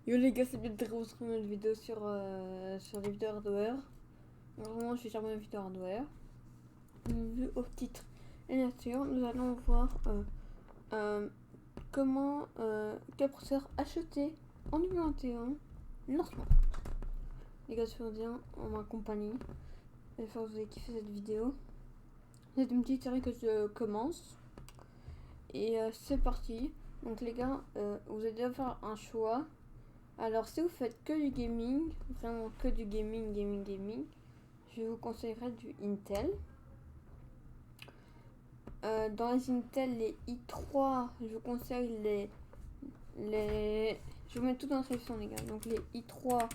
Yo les gars, c'est bien de reprendre une vidéo sur les vidéos hardware. Normalement, je vais faire une vidéo hardware. Vu au titre et nature, nous allons voir quel processeur acheter en 2021 lancement. Les gars, je vous dire en ma compagnie. J'espère que vous avez kiffé cette vidéo. C'est une petite série que je commence. Et c'est parti. Donc les gars, vous allez devoir faire un choix. Alors si vous faites que du gaming, vraiment que du gaming, je vous conseillerais du Intel. Dans les Intel, les i3, je vous conseille les... Je vous mets tout dans la description les gars. Donc les i3,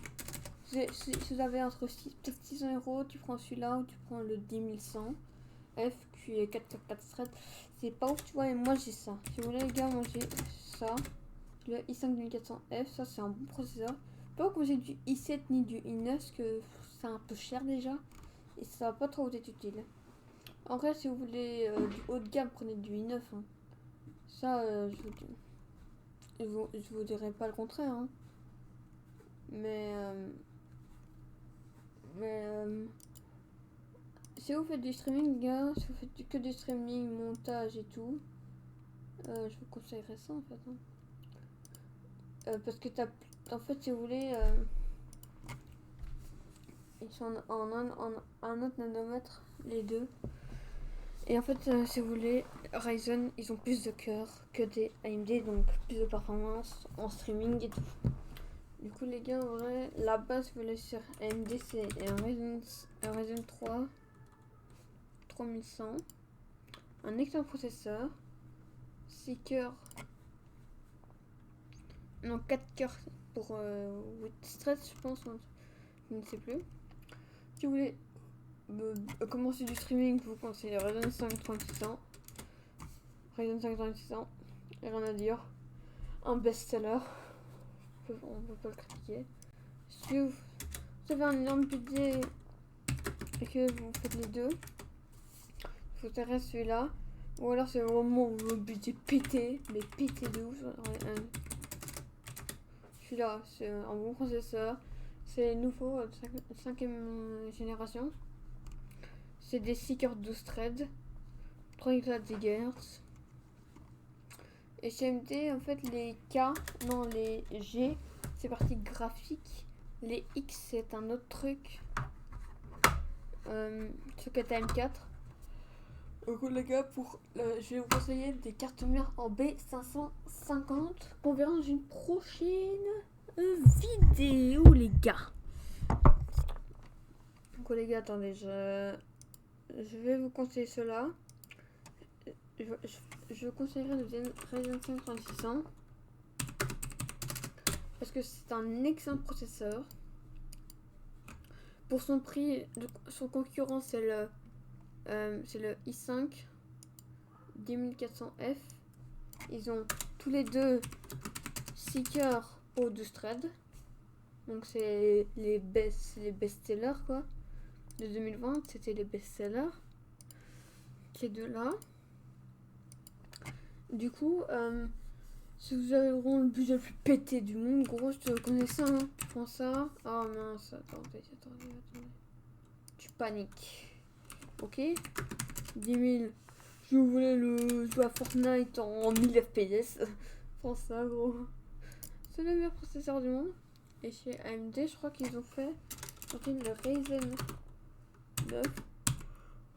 si vous avez entre peut-être 600 euros, tu prends celui-là ou tu prends le 10100 F qui est 4 threads. C'est pas ouf tu vois, et moi j'ai ça. Si vous voulez les gars, moi j'ai ça. Le i5 2400F, ça c'est un bon processeur. Pas comme j'ai du i7 ni du i9 parce que c'est un peu cher déjà et ça va pas trop vous être utile. En vrai, si vous voulez du haut de gamme, prenez du i9. Hein. Ça, je vous dirai pas le contraire. Hein. Mais si vous faites du streaming, gars, si vous faites que du streaming, montage et tout, je vous conseillerais ça en fait. Hein. Parce que en fait, si vous voulez. Ils sont en un autre nanomètre, les deux. Et en fait, si vous voulez, Ryzen, ils ont plus de cœur que des AMD, donc plus de performance en streaming et tout. Du coup, les gars, en vrai, la base, si vous voulez, sur AMD, c'est un Ryzen 3 3100. Un excellent processeur. 6 cœurs. Non, 4 cœurs pour 8 stress, je pense. Je ne sais plus. Si vous voulez commencer du streaming, vous conseillez Ryzen 5 3600. Ryzen 5 3600, rien à dire. Un best-seller, on peut pas le critiquer. Si vous avez un énorme budget et que vous faites les deux, il faut faire celui-là. Ou alors c'est vraiment le budget pété, mais pété de ouf. Celui-là, c'est un bon processeur. C'est nouveau, 5ème génération. C'est des 6 cœurs 12 threads, 3 GHz. Et chez AMD, en fait, les G, c'est partie graphique. Les X, c'est un autre truc. Socket AM4. Donc, les gars, je vais vous conseiller des cartes mères en B550. On verra dans une prochaine vidéo, les gars. Donc, les gars, attendez, je vais vous conseiller cela. Je conseillerais le Ryzen 5 3600 parce que c'est un excellent processeur. Pour son prix, son concurrent c'est le i5 10400F. Ils ont tous les deux 6 cœurs au 12 threads. Donc c'est les best-sellers quoi. De 2020, c'était les best-sellers. Ces deux-là. Du coup, si vous avez vraiment le budget le plus pété du monde, gros, je te connais ça, hein. Tu prends ça. Oh mince, attendez. Tu paniques. Ok 10 000. Si vous voulez le jouer à Fortnite en 1000 FPS, prends ça, gros. C'est le meilleur processeur du monde. Et chez AMD, je crois qu'ils ont fait le Ryzen 9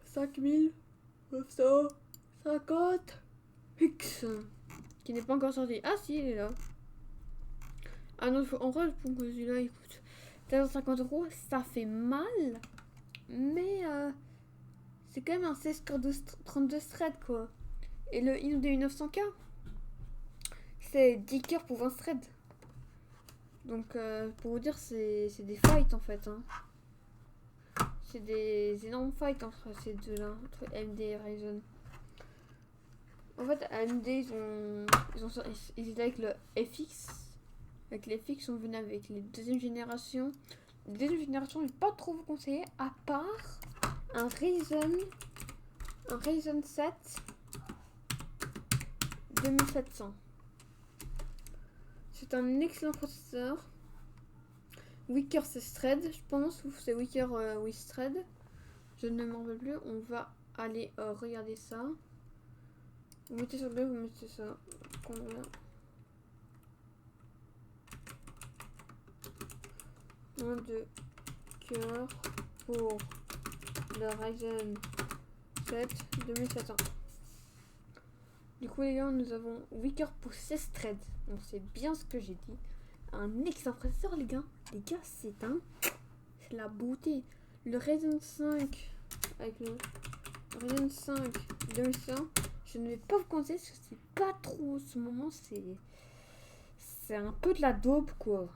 5950 X qui n'est pas encore sorti. Ah si, il est là. Ah non, en vrai, je pense que celui-là il coûte 450 euros. Ça fait mal, mais c'est quand même un 16 core 32 threads quoi. Et le AMD 900K, c'est 10 cœurs pour 20 threads. Donc pour vous dire, c'est des fights en fait. Hein. C'est des énormes fights entre ces deux-là, entre AMD et Ryzen. En fait, AMD, ils étaient avec le FX. Avec les FX, on venait avec les deuxième génération. Deuxième génération, je ne vais pas trop vous conseiller, à part un Ryzen 7 2700. C'est un excellent processeur. Wicker c'est Thread, je pense, ou c'est Wicker with Thread. Je ne m'en veux plus. On va aller regarder ça. Vous mettez sur le, vous mettez ça. Combien? Un de cœur pour le Ryzen 7 2700. Du coup les gars, nous avons Wicker pour 16 threads. Donc c'est bien ce que j'ai dit. Un excellent processeur les gars. Les gars, c'est la beauté. Le Ryzen 5 avec le Ryzen 5 2100, je ne vais pas vous conseiller parce que c'est pas trop. Ce moment, c'est un peu de la dope quoi.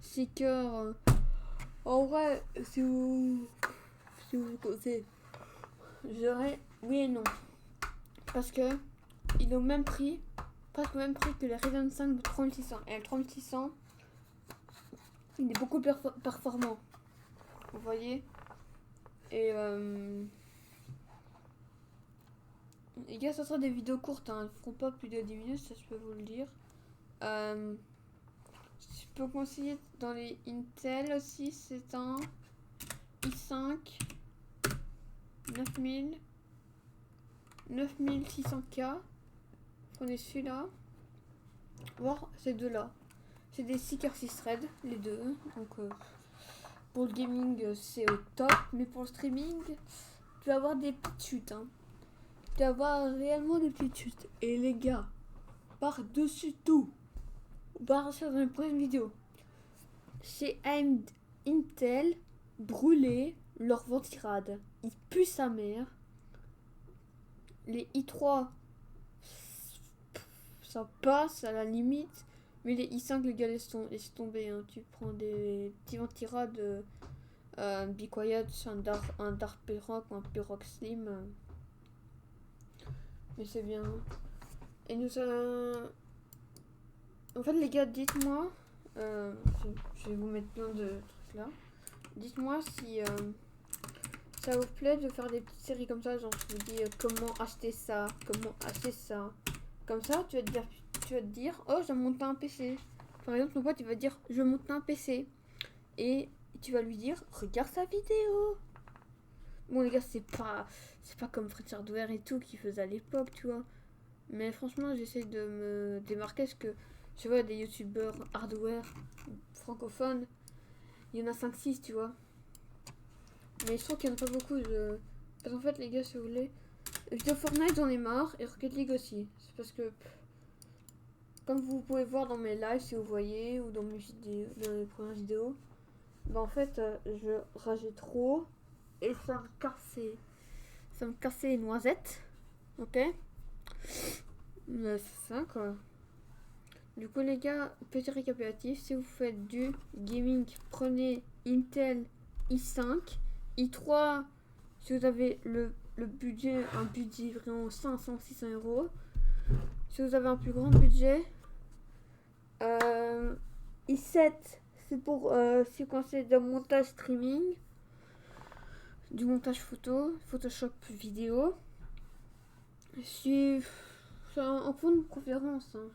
C'est que en vrai, si vous conseillez, j'aurais oui et non. Parce que il est au même prix, presque au même prix que le Ryzen 5 de 3600. Et le 3600, il est beaucoup plus performant. Vous voyez. Et les gars, ça sera des vidéos courtes, hein. Elles ne feront pas plus de 10 minutes, ça je peux vous le dire. Je peux conseiller dans les Intel aussi, c'est un i5 9600K. Prenez celui-là. Voir ces deux-là. C'est des 6 threads, les deux. Donc pour le gaming, c'est au top. Mais pour le streaming, tu vas avoir des petites chutes. Hein. Tu vas avoir réellement des petites chutes. Et les gars, par-dessus tout, on va rester dans une prochaine vidéo. Chez AMD, Intel brûlé leur ventirad. Ils puent sa mère. Les i3, ça passe à la limite. Mais les i5, les gars, laisse tomber. Hein. Tu prends des petits ventirades. Be Quiet, un Dark P-Rock ou un P-Rock Slim. Mais c'est bien. Et nous en fait, les gars, dites-moi. Je vais vous mettre plein de trucs là. Dites-moi si ça vous plaît de faire des petites séries comme ça. Genre, je vous dis comment acheter ça, comment acheter ça. Comme ça, tu vas te dire, oh, je monte un PC. Par exemple, ton pote, il va dire, je monte un PC. Et tu vas lui dire, regarde sa vidéo. Bon, les gars, c'est pas comme French Hardware et tout qui faisait à l'époque, tu vois. Mais franchement, j'essaie de me démarquer parce que je vois des youtubeurs hardware francophones. Il y en a 5-6, tu vois. Mais je trouve qu'il n'y en a pas beaucoup. Parce qu'en fait, les gars, si vous voulez, vidéo Fortnite, j'en ai marre. Et Rocket League aussi. C'est parce que, comme vous pouvez voir dans mes lives, si vous voyez, ou dans mes vidéos, dans les premières vidéos, bah en fait, je rageais trop. Et ça me cassait les noisettes. Ok? C'est ça, quoi. Du coup, les gars, petit récapitulatif. Si vous faites du gaming, prenez Intel i5. i3, si vous avez le budget, un budget vraiment 500-600 euros. Si vous avez un plus grand budget, i7, c'est pour si vous conseillez de montage streaming, du montage photo, Photoshop vidéo. C'est en cours de conférence. Hein.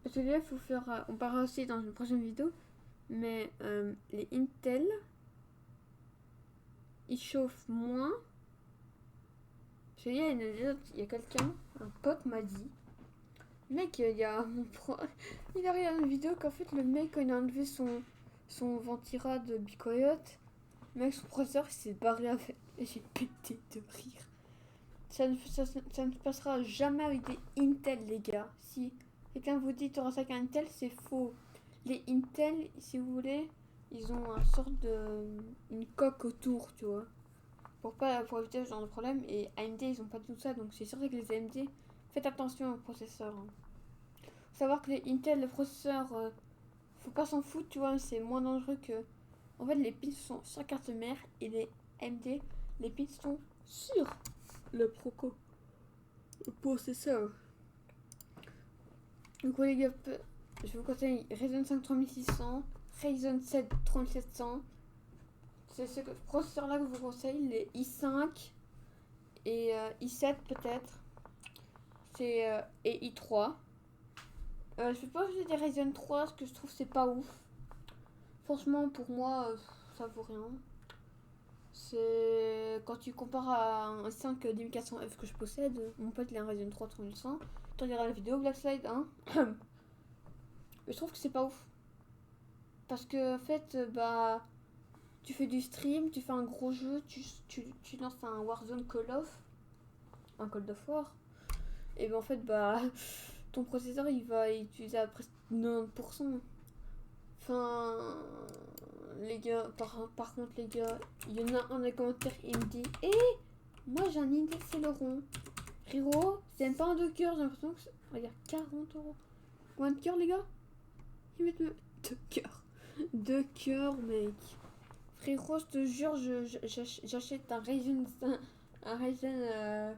Parce que là, il faut faire. On parlera aussi dans une prochaine vidéo. Mais les Intel, ils chauffent moins. Il y a quelqu'un, un pote m'a dit. Mec, il y a mon pro. Il a regardé une vidéo qu'en fait, le mec, quand il a enlevé son ventirad de Be Quiet, mec, son processeur, il s'est barré avec. Et j'ai pété de rire. Ça ne passera jamais avec des Intel, les gars. Si quelqu'un vous dit tu auras ça avec un Intel, c'est faux. Les Intel, si vous voulez, ils ont une sorte une coque autour, tu vois. Pour éviter ce genre de problème. Et AMD, ils ont pas tout ça. Donc c'est sûr que les AMD, faites attention aux processeurs. Hein. Faut savoir que les Intel, le processeur, faut pas s'en foutre, tu vois. C'est moins dangereux que. En fait, les pins sont sur la carte mère et les AMD, les pins sont sur le processeur. Donc les gars, je vous conseille Ryzen 5 3600, Ryzen 7 3700. C'est ce processeur là que je vous conseille, les i5 et i7 peut-être. Et i3. Je vais pas acheter des Ryzen 3 parce que je trouve que c'est pas ouf. Franchement, pour moi, ça vaut rien. C'est quand tu compares à un 5 10400F que je possède, mon pote il a un Ryzen 3 3100. Tu regarderas la vidéo Black Slide, hein. Mais je trouve que c'est pas ouf. Parce que en fait, bah, tu fais du stream, tu fais un gros jeu, tu lances un Warzone un Call of War. Et ben en fait, bah, ton processeur il va utiliser à presque 90%. Enfin, les gars, par contre, les gars, il y en a un dans les commentaires, il me dit moi j'ai un Intel Celeron. Frérot, c'est même pas un Docker, j'ai l'impression que c'est. Regarde, 40€. Combien de cœur, les gars? Ils mettent 2 cœurs. 2 cœurs, mec. Frérot, je te jure, j'achète un Ryzen. Un Ryzen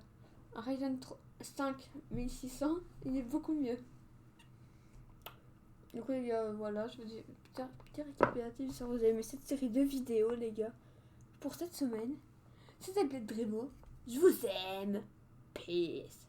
5 1600. Il est beaucoup mieux. Donc les gars, voilà, je vous dis petit récapitulatif si vous avez aimé cette série de vidéos, les gars. Pour cette semaine, c'était Bled Bremo. Je vous aime. Peace.